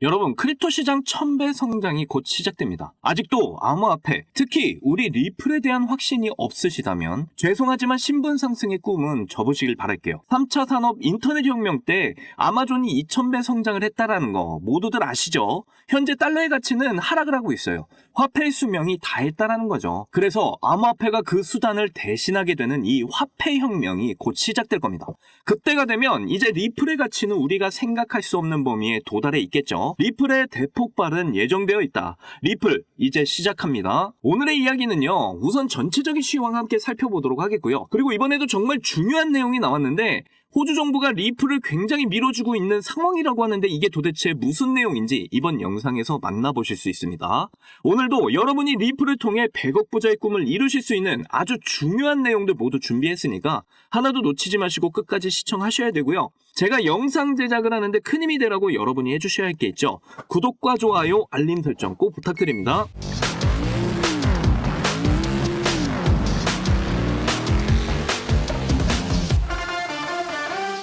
여러분, 크립토 시장 1000배 성장이 곧 시작됩니다. 아직도 암호화폐, 특히 우리 리플에 대한 확신이 없으시다면 죄송하지만 신분 상승의 꿈은 접으시길 바랄게요. 3차 산업 인터넷 혁명 때 아마존이 2000배 성장을 했다라는 거 모두들 아시죠? 현재 달러의 가치는 하락을 하고 있어요. 화폐의 수명이 다했다라는 거죠. 그래서 암호화폐가 그 수단을 대신하게 되는 이 화폐 혁명이 곧 시작될 겁니다. 그때가 되면 이제 리플의 가치는 우리가 생각할 수 없는 범위에 도달해 있겠죠. 리플의 대폭발은 예정되어 있다. 리플 이제 시작합니다. 오늘의 이야기는요, 우선 전체적인 시황과 함께 살펴보도록 하겠고요. 그리고 이번에도 정말 중요한 내용이 나왔는데 호주 정부가 리플을 굉장히 밀어주고 있는 상황이라고 하는데 이게 도대체 무슨 내용인지 이번 영상에서 만나보실 수 있습니다. 오늘도 여러분이 리플을 통해 100억 부자의 꿈을 이루실 수 있는 아주 중요한 내용들 모두 준비했으니까 하나도 놓치지 마시고 끝까지 시청하셔야 되고요. 제가 영상 제작을 하는데 큰 힘이 되라고 여러분이 해주셔야 할 게 있죠. 구독과 좋아요, 알림 설정 꼭 부탁드립니다.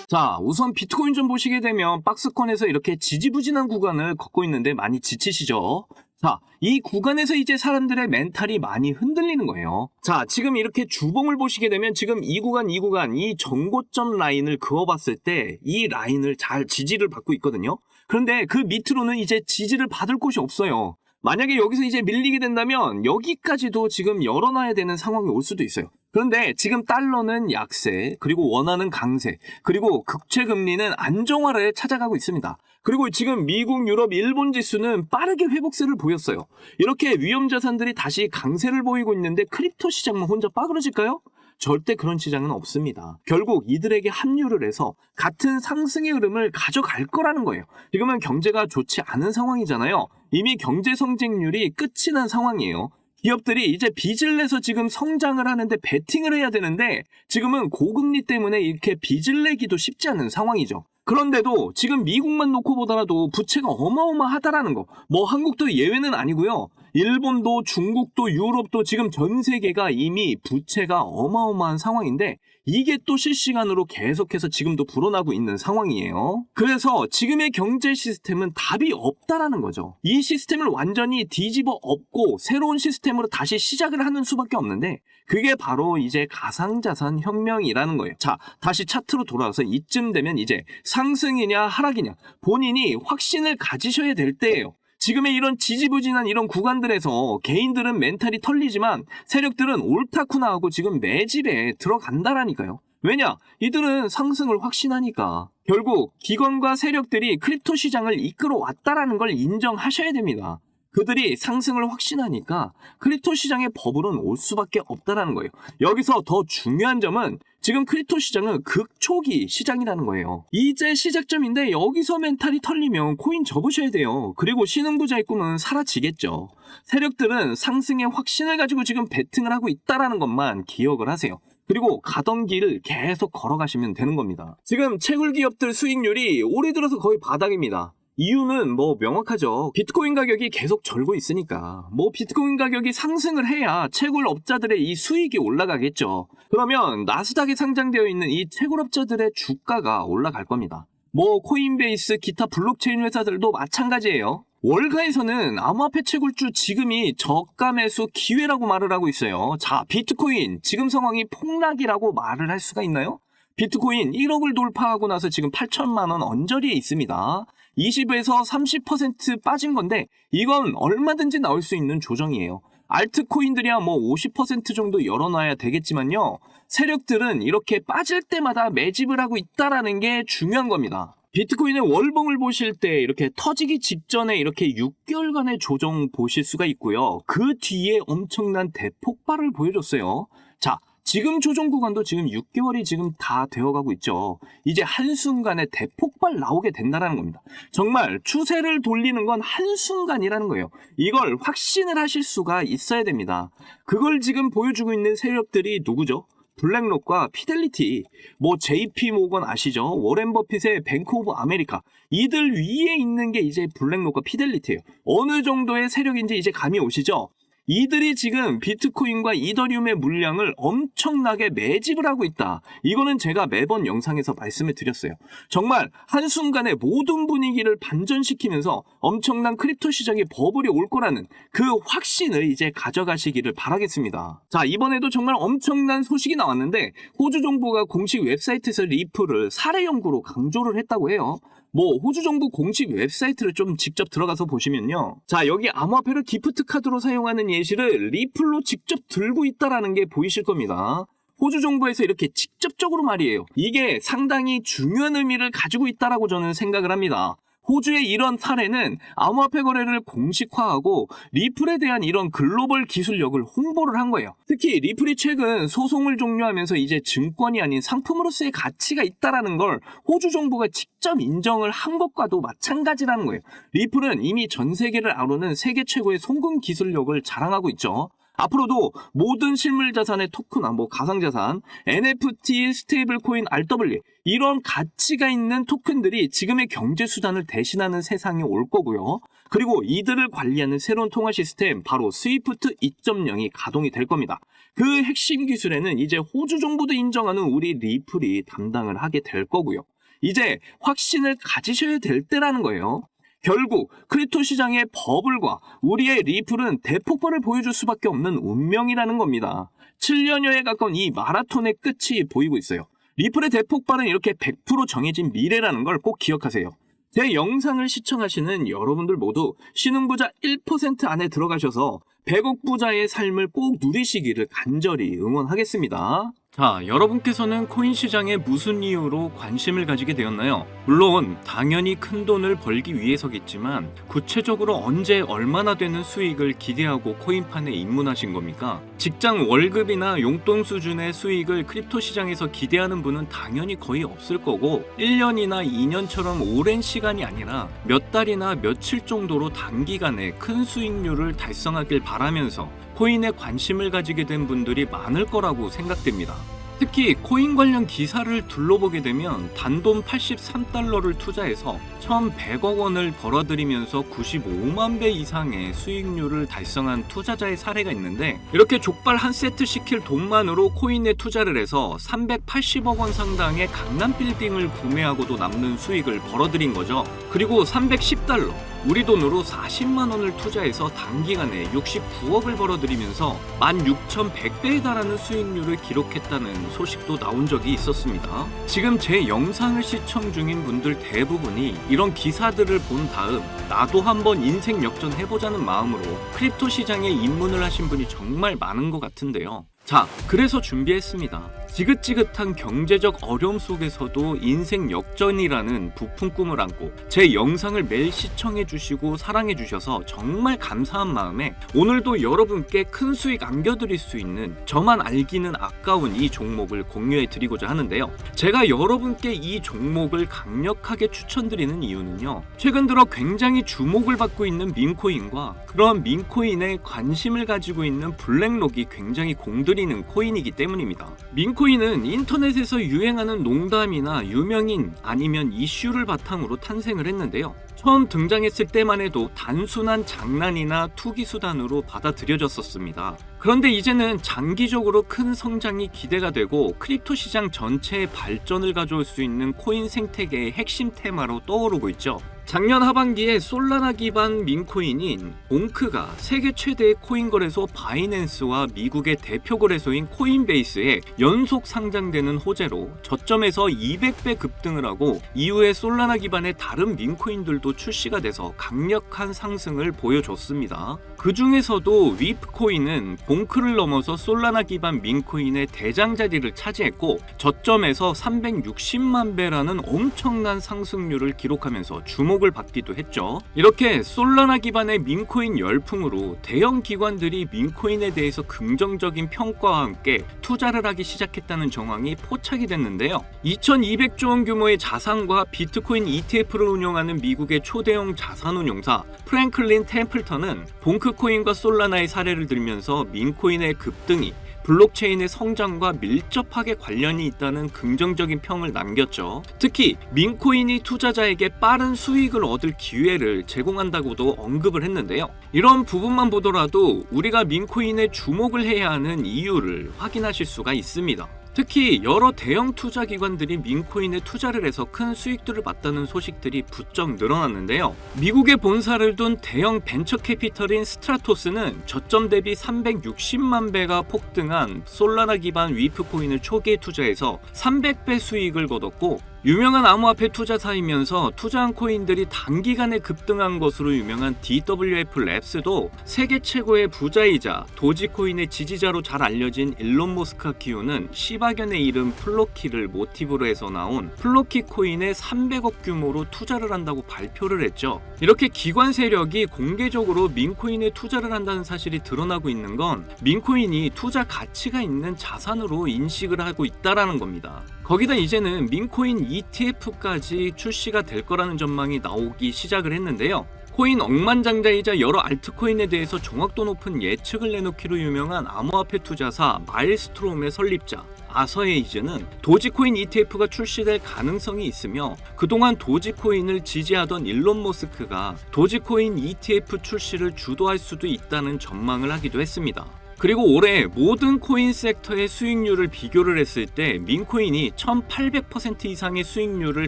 자, 우선 비트코인 좀 보시게 되면 박스권에서 이렇게 지지부진한 구간을 걷고 있는데 많이 지치시죠? 자, 이 구간에서 이제 사람들의 멘탈이 많이 흔들리는 거예요. 자, 지금 이렇게 주봉을 보시게 되면 지금 이 구간, 이 전고점 라인을 그어봤을 때 이 라인을 잘 지지를 받고 있거든요. 그런데 그 밑으로는 이제 지지를 받을 곳이 없어요. 만약에 여기서 이제 밀리게 된다면 여기까지도 지금 열어놔야 되는 상황이 올 수도 있어요. 그런데 지금 달러는 약세, 그리고 원화는 강세, 그리고 국채금리는 안정화를 찾아가고 있습니다. 그리고 지금 미국, 유럽, 일본 지수는 빠르게 회복세를 보였어요. 이렇게 위험자산들이 다시 강세를 보이고 있는데 크립토 시장만 혼자 빠그러질까요? 절대 그런 시장은 없습니다. 결국 이들에게 합류를 해서 같은 상승의 흐름을 가져갈 거라는 거예요. 지금은 경제가 좋지 않은 상황이잖아요. 이미 경제 성장률이 끝이 난 상황이에요. 기업들이 이제 빚을 내서 지금 성장을 하는데 베팅을 해야 되는데 지금은 고금리 때문에 이렇게 빚을 내기도 쉽지 않은 상황이죠. 그런데도 지금 미국만 놓고 보더라도 부채가 어마어마하다라는 거. 뭐 한국도 예외는 아니고요. 일본도 중국도 유럽도 지금 전 세계가 이미 부채가 어마어마한 상황인데 이게 또 실시간으로 계속해서 지금도 불어나고 있는 상황이에요. 그래서 지금의 경제 시스템은 답이 없다라는 거죠. 이 시스템을 완전히 뒤집어 엎고 새로운 시스템으로 다시 시작을 하는 수밖에 없는데 그게 바로 이제 가상자산 혁명이라는 거예요. 자, 다시 차트로 돌아와서 이쯤 되면 이제 상승이냐 하락이냐 본인이 확신을 가지셔야 될 때예요. 지금의 이런 지지부진한 이런 구간들에서 개인들은 멘탈이 털리지만 세력들은 옳다쿠나 하고 지금 매집에 들어간다라니까요. 왜냐? 이들은 상승을 확신하니까. 결국 기관과 세력들이 크립토 시장을 이끌어 왔다라는 걸 인정하셔야 됩니다. 그들이 상승을 확신하니까 크립토 시장의 버블은 올 수밖에 없다라는 거예요. 여기서 더 중요한 점은 지금 크립토 시장은 극초기 시장이라는 거예요. 이제 시작점인데 여기서 멘탈이 털리면 코인 접으셔야 돼요. 그리고 신흥부자의 꿈은 사라지겠죠. 세력들은 상승의 확신을 가지고 지금 베팅을 하고 있다라는 것만 기억을 하세요. 그리고 가던 길을 계속 걸어가시면 되는 겁니다. 지금 채굴 기업들 수익률이 올해 들어서 거의 바닥입니다. 이유는 뭐 명확하죠. 비트코인 가격이 계속 절고 있으니까. 뭐 비트코인 가격이 상승을 해야 채굴업자들의 이 수익이 올라가겠죠. 그러면 나스닥에 상장되어 있는 이 채굴업자들의 주가가 올라갈 겁니다. 뭐 코인베이스 기타 블록체인 회사들도 마찬가지예요. 월가에서는 암호화폐 채굴주 지금이 저가 매수 기회라고 말을 하고 있어요. 자, 비트코인 지금 상황이 폭락이라고 말을 할 수가 있나요? 비트코인 1억을 돌파하고 나서 지금 8천만 원 언저리에 있습니다. 20에서 30% 빠진 건데 이건 얼마든지 나올 수 있는 조정이에요. 알트코인들이야 뭐 50% 정도 열어놔야 되겠지만요. 세력들은 이렇게 빠질 때마다 매집을 하고 있다라는 게 중요한 겁니다. 비트코인의 월봉을 보실 때 이렇게 터지기 직전에 이렇게 6개월간의 조정 보실 수가 있고요. 그 뒤에 엄청난 대폭발을 보여줬어요. 자, 지금 조정 구간도 지금 6개월이 지금 다 되어가고 있죠. 이제 한순간에 대폭발 나오게 된다는 겁니다. 정말 추세를 돌리는 건 한순간이라는 거예요. 이걸 확신을 하실 수가 있어야 됩니다. 그걸 지금 보여주고 있는 세력들이 누구죠? 블랙록과 피델리티, 뭐 JP 모건 아시죠? 워렌 버핏의 뱅크 오브 아메리카, 이들 위에 있는 게 이제 블랙록과 피델리티예요. 어느 정도의 세력인지 이제 감이 오시죠? 이들이 지금 비트코인과 이더리움의 물량을 엄청나게 매집을 하고 있다. 이거는 제가 매번 영상에서 말씀을 드렸어요. 정말 한순간에 모든 분위기를 반전시키면서 엄청난 크립토 시장의 버블이 올 거라는 그 확신을 이제 가져가시기를 바라겠습니다. 자, 이번에도 정말 엄청난 소식이 나왔는데 호주 정부가 공식 웹사이트에서 리플을 사례 연구로 강조를 했다고 해요. 호주 정부 공식 웹사이트를 좀 직접 들어가서 보시면요. 자, 여기 암호화폐를 기프트 카드로 사용하는 예시를 리플로 직접 들고 있다라는 게 보이실 겁니다. 호주 정부에서 이렇게 직접적으로 말이에요. 이게 상당히 중요한 의미를 가지고 있다라고 저는 생각을 합니다. 호주의 이런 사례는 암호화폐 거래를 공식화하고 리플에 대한 이런 글로벌 기술력을 홍보를 한 거예요. 특히 리플이 최근 소송을 종료하면서 이제 증권이 아닌 상품으로서의 가치가 있다라는 걸 호주 정부가 직접 인정을 한 것과도 마찬가지라는 거예요. 리플은 이미 전 세계를 아우르는 세계 최고의 송금 기술력을 자랑하고 있죠. 앞으로도 모든 실물 자산의 토큰화, 가상자산, NFT, 스테이블 코인, RW 이런 가치가 있는 토큰들이 지금의 경제 수단을 대신하는 세상이 올 거고요. 그리고 이들을 관리하는 새로운 통화 시스템 바로 스위프트 2.0이 가동이 될 겁니다. 그 핵심 기술에는 이제 호주 정부도 인정하는 우리 리플이 담당을 하게 될 거고요. 이제 확신을 가지셔야 될 때라는 거예요. 결국 크립토 시장의 버블과 우리의 리플은 대폭발을 보여줄 수밖에 없는 운명이라는 겁니다. 7년여에 가까운 이 마라톤의 끝이 보이고 있어요. 리플의 대폭발은 이렇게 100% 정해진 미래라는 걸 꼭 기억하세요. 제 영상을 시청하시는 여러분들 모두 신흥부자 1% 안에 들어가셔서 100억 부자의 삶을 꼭 누리시기를 간절히 응원하겠습니다. 자, 여러분께서는 코인 시장에 무슨 이유로 관심을 가지게 되었나요? 물론 당연히 큰 돈을 벌기 위해서겠지만 구체적으로 언제 얼마나 되는 수익을 기대하고 코인판에 입문하신 겁니까? 직장 월급이나 용돈 수준의 수익을 크립토 시장에서 기대하는 분은 당연히 거의 없을 거고 1년이나 2년처럼 오랜 시간이 아니라 몇 달이나 며칠 정도로 단기간에 큰 수익률을 달성하길 바라면서 코인에 관심을 가지게 된 분들이 많을 거라고 생각됩니다. 특히 코인 관련 기사를 둘러보게 되면 단돈 83달러를 투자해서 1,100억 원을 벌어들이면서 95만 배 이상의 수익률을 달성한 투자자의 사례가 있는데 이렇게 족발 한 세트 시킬 돈만으로 코인에 투자를 해서 380억 원 상당의 강남 빌딩을 구매하고도 남는 수익을 벌어들인 거죠. 그리고 310달러 우리 돈으로 40만 원을 투자해서 단기간에 69억을 벌어들이면서 16,100배에 달하는 수익률을 기록했다는 소식도 나온 적이 있었습니다. 지금 제 영상을 시청 중인 분들 대부분이 이런 기사들을 본 다음 나도 한번 인생 역전해보자는 마음으로 크립토 시장에 입문을 하신 분이 정말 많은 것 같은데요. 자, 그래서 준비했습니다. 지긋지긋한 경제적 어려움 속에서도 인생 역전이라는 부푼 꿈을 안고 제 영상을 매일 시청해주시고 사랑해주셔서 정말 감사한 마음에 오늘도 여러분께 큰 수익 안겨드릴 수 있는 저만 알기는 아까운 이 종목을 공유해드리고자 하는데요. 제가 여러분께 이 종목을 강력하게 추천드리는 이유는요. 최근 들어 굉장히 주목을 받고 있는 민코인과 그런 민코인에 관심을 가지고 있는 블랙록이 굉장히 공들이는 코인이기 때문입니다. 민코인은 인터넷에서 유행하는 농담이나 유명인 아니면 이슈를 바탕으로 탄생을 했는데요. 처음 등장했을 때만 해도 단순한 장난이나 투기 수단으로 받아들여졌었습니다. 그런데 이제는 장기적으로 큰 성장이 기대가 되고 크립토 시장 전체의 발전을 가져올 수 있는 코인 생태계의 핵심 테마로 떠오르고 있죠. 작년 하반기에 솔라나 기반 민코인인 봉크가 세계 최대의 코인 거래소 바이낸스와 미국의 대표 거래소인 코인베이스에 연속 상장되는 호재로 저점에서 200배 급등을 하고 이후에 솔라나 기반의 다른 민코인들도 출시가 돼서 강력한 상승을 보여줬습니다. 그 중에서도 위프코인은 봉크를 넘어서 솔라나 기반 민코인의 대장자리를 차지했고 저점에서 360만 배라는 엄청난 상승률을 기록하면서 주목을 받기도 했죠. 이렇게 솔라나 기반의 민코인 열풍으로 대형 기관들이 민코인에 대해서 긍정적인 평가와 함께 투자를 하기 시작했다는 정황이 포착이 됐는데요. 2200조 원 규모의 자산과 비트코인 ETF를 운영하는 미국의 초대형 자산운용사 프랭클린 템플턴은 봉크코인과 솔라나의 사례를 들면서 민코인의 급등이 블록체인의 성장과 밀접하게 관련이 있다는 긍정적인 평을 남겼죠. 특히 민코인이 투자자에게 빠른 수익을 얻을 기회를 제공한다고도 언급을 했는데요. 이런 부분만 보더라도 우리가 민코인에 주목을 해야 하는 이유를 확인하실 수가 있습니다. 특히 여러 대형 투자 기관들이 민코인에 투자를 해서 큰 수익들을 봤다는 소식들이 부쩍 늘어났는데요. 미국에 본사를 둔 대형 벤처 캐피털인 스트라토스는 저점 대비 360만 배가 폭등한 솔라나 기반 위프 코인을 초기에 투자해서 300배 수익을 거뒀고, 유명한 암호화폐 투자사이면서 투자한 코인들이 단기간에 급등한 것으로 유명한 DWF 랩스도 세계 최고의 부자이자 도지코인의 지지자로 잘 알려진 일론 머스크가 키우는 시바견의 이름 플로키를 모티브로 해서 나온 플로키 코인에 300억 규모로 투자를 한다고 발표를 했죠. 이렇게 기관 세력이 공개적으로 민코인에 투자를 한다는 사실이 드러나고 있는 건 민코인이 투자 가치가 있는 자산으로 인식을 하고 있다라는 겁니다. 거기다 이제는 민코인 ETF까지 출시가 될 거라는 전망이 나오기 시작을 했는데요. 코인 억만장자이자 여러 알트코인에 대해서 정확도 높은 예측을 내놓기로 유명한 암호화폐 투자사 마일스트롬의 설립자 아서에이즈는 도지코인 ETF가 출시될 가능성이 있으며, 그동안 도지코인을 지지하던 일론 머스크가 도지코인 ETF 출시를 주도할 수도 있다는 전망을 하기도 했습니다. 그리고 올해 모든 코인 섹터의 수익률을 비교를 했을 때 민코인이 1800% 이상의 수익률을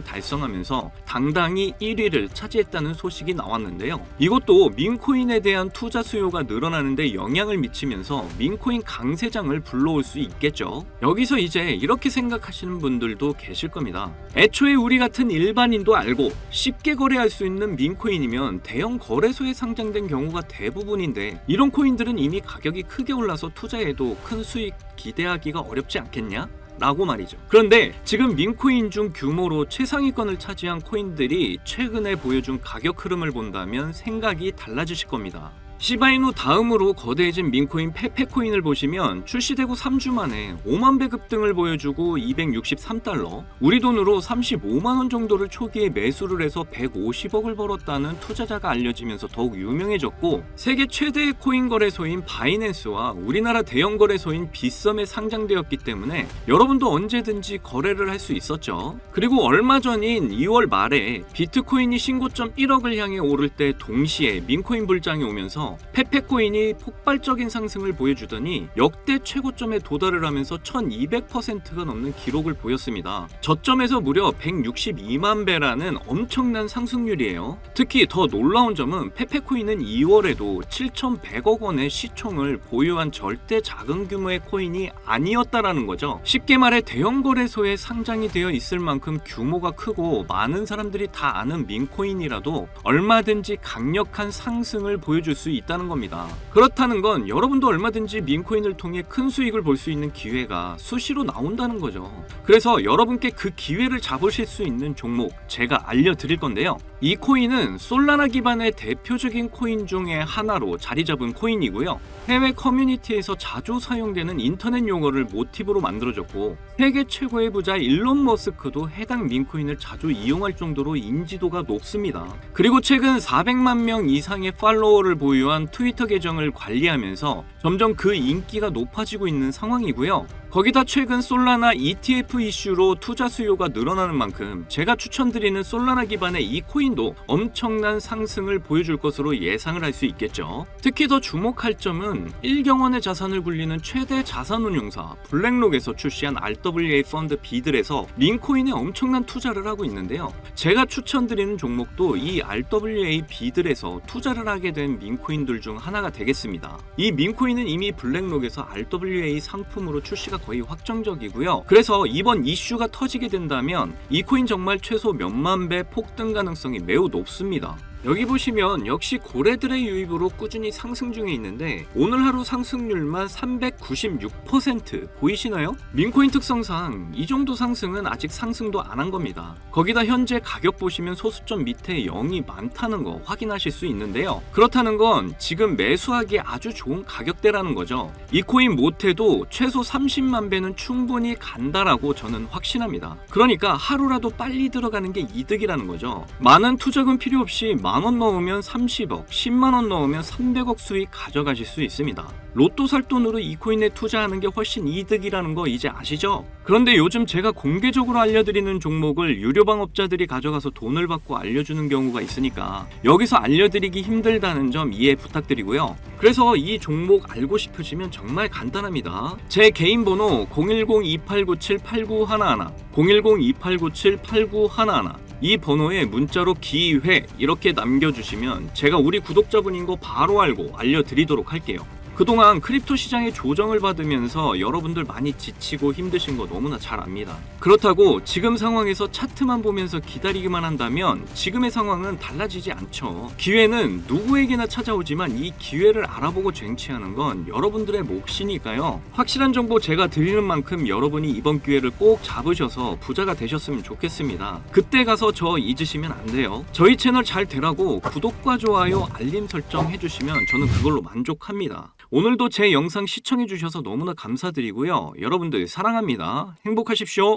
달성하면서 당당히 1위를 차지했다는 소식이 나왔는데요. 이것도 민코인에 대한 투자 수요가 늘어나는데 영향을 미치면서 민코인 강세장을 불러올 수 있겠죠. 여기서 이제 이렇게 생각하시는 분들도 계실 겁니다. 애초에 우리 같은 일반인도 알고 쉽게 거래할 수 있는 민코인이면 대형 거래소에 상장된 경우가 대부분인데, 이런 코인들은 이미 가격이 크게 올라서 투자해도 큰 수익 기대하기가 어렵지 않겠냐? 라고 말이죠. 그런데 지금 민코인 중 규모로 최상위권을 차지한 코인들이 최근에 보여준 가격 흐름을 본다면 생각이 달라지실 겁니다. 시바이누 다음으로 거대해진 민코인 페페코인을 보시면 출시되고 3주 만에 5만 배 급등을 보여주고 263달러, 우리 돈으로 35만원 정도를 초기에 매수를 해서 150억을 벌었다는 투자자가 알려지면서 더욱 유명해졌고, 세계 최대의 코인 거래소인 바이낸스와 우리나라 대형 거래소인 빗썸에 상장되었기 때문에 여러분도 언제든지 거래를 할 수 있었죠. 그리고 얼마 전인 2월 말에 비트코인이 신고점 1억을 향해 오를 때 동시에 민코인 불장이 오면서 페페코인이 폭발적인 상승을 보여주더니 역대 최고점에 도달을 하면서 1200%가 넘는 기록을 보였습니다. 저점에서 무려 162만 배라는 엄청난 상승률이에요. 특히 더 놀라운 점은 페페코인은 2월에도 7100억 원의 시총을 보유한 절대 작은 규모의 코인이 아니었다라는 거죠. 쉽게 말해 대형 거래소에 상장이 되어 있을 만큼 규모가 크고 많은 사람들이 다 아는 민코인이라도 얼마든지 강력한 상승을 보여줄 수 있다는 겁니다. 그렇다는 건 여러분도 얼마든지 민코인을 통해 큰 수익을 볼 수 있는 기회가 수시로 나온다는 거죠. 그래서 여러분께 그 기회를 잡으실 수 있는 종목 제가 알려드릴 건데요. 이 코인은 솔라나 기반의 대표적인 코인 중에 하나로 자리 잡은 코인이고요. 해외 커뮤니티에서 자주 사용되는 인터넷 용어를 모티브로 만들어졌고, 세계 최고의 부자 일론 머스크도 해당 민코인을 자주 이용할 정도로 인지도가 높습니다. 그리고 최근 400만 명 이상의 팔로워를 보유한 트위터 계정을 관리하면서 점점 그 인기가 높아지고 있는 상황이고요. 거기다 최근 솔라나 ETF 이슈로 투자 수요가 늘어나는 만큼 제가 추천드리는 솔라나 기반의 이 코인도 엄청난 상승을 보여줄 것으로 예상을 할 수 있겠죠. 특히 더 주목할 점은 1경원의 자산을 굴리는 최대 자산운용사 블랙록에서 출시한 RWA 펀드 비들에서 민코인에 엄청난 투자를 하고 있는데요. 제가 추천드리는 종목도 이 RWA 비들에서 투자를 하게 된 민코인들 중 하나가 되겠습니다. 이 민코인은 이미 블랙록에서 RWA 상품으로 출시가 거의 확정적이고요. 그래서 이번 이슈가 터지게 된다면 이 코인 정말 최소 몇만 배 폭등 가능성이 매우 높습니다. 여기 보시면 역시 고래들의 유입으로 꾸준히 상승 중에 있는데 오늘 하루 상승률만 396% 보이시나요? 민코인 특성상 이 정도 상승은 아직 상승도 안 한 겁니다. 거기다 현재 가격 보시면 소수점 밑에 0이 많다는 거 확인하실 수 있는데요. 그렇다는 건 지금 매수하기에 아주 좋은 가격대라는 거죠. 이 코인 못해도 최소 30만 배는 충분히 간다라고 저는 확신합니다. 그러니까 하루라도 빨리 들어가는 게 이득이라는 거죠. 많은 투자금 필요 없이 10,000원 넣으면 30억, 10만원 넣으면 300억 수익 가져가실 수 있습니다. 로또 살 돈으로 이 코인에 투자하는 게 훨씬 이득이라는 거 이제 아시죠? 그런데 요즘 제가 공개적으로 알려드리는 종목을 유료 방업자들이 가져가서 돈을 받고 알려주는 경우가 있으니까 여기서 알려드리기 힘들다는 점 이해 부탁드리고요. 그래서 이 종목 알고 싶으시면 정말 간단합니다. 제 개인 번호 010-2897-8911, 010-2897-8911, 이 번호에 문자로 기회 이렇게 남겨주시면 제가 우리 구독자분인 거 바로 알고 알려드리도록 할게요. 그동안 크립토 시장의 조정을 받으면서 여러분들 많이 지치고 힘드신 거 너무나 잘 압니다. 그렇다고 지금 상황에서 차트만 보면서 기다리기만 한다면 지금의 상황은 달라지지 않죠. 기회는 누구에게나 찾아오지만 이 기회를 알아보고 쟁취하는 건 여러분들의 몫이니까요. 확실한 정보 제가 드리는 만큼 여러분이 이번 기회를 꼭 잡으셔서 부자가 되셨으면 좋겠습니다. 그때 가서 저 잊으시면 안 돼요. 저희 채널 잘 되라고 구독과 좋아요, 알림 설정 해주시면 저는 그걸로 만족합니다. 오늘도 제 영상 시청해주셔서 너무나 감사드리고요. 여러분들 사랑합니다. 행복하십시오.